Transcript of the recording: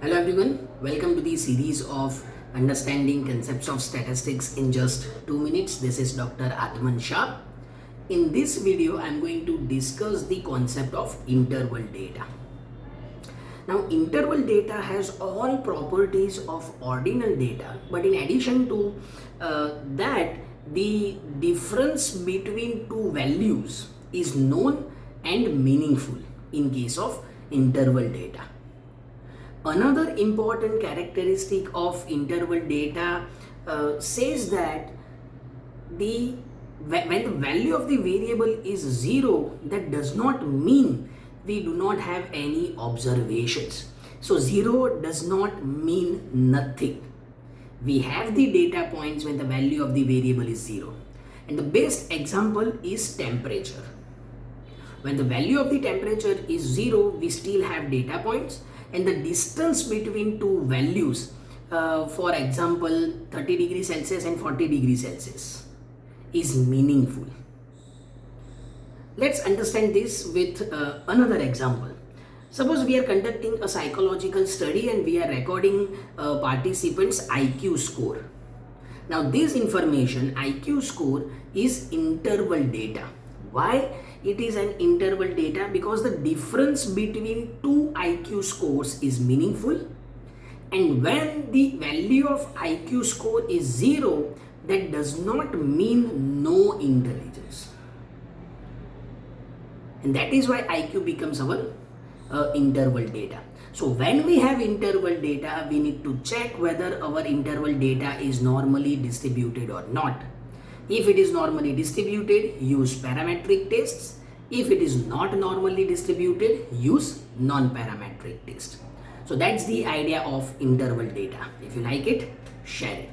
Hello everyone, welcome to the series of understanding concepts of statistics in just 2 minutes. This is Dr. Atman Shah. In this video, I am going to discuss the concept of interval data. Now, interval data has all properties of ordinal data, but in addition to that, the difference between two values is known and meaningful in case of interval data. Another important characteristic of interval data says that when the value of the variable is 0, that does not mean we do not have any observations. So 0 does not mean nothing. We have the data points when the value of the variable is 0. And the best example is temperature. When the value of the temperature is 0, we still have data points, and the distance between two values, for example 30 degrees Celsius and 40 degrees Celsius, is meaningful. Let's understand this with another example. Suppose we are conducting a psychological study and we are recording participants' IQ score. Now this information, IQ score, is interval data. Why it is an interval data? Because the difference between two IQ scores is meaningful, and when the value of IQ score is 0, that does not mean no intelligence, and that is why IQ becomes our interval data. So when we have interval data, we need to check whether our interval data is normally distributed or not. If it is normally distributed, use parametric tests. If it is not normally distributed, use non-parametric test. So that's the idea of interval data. If you like it, share it.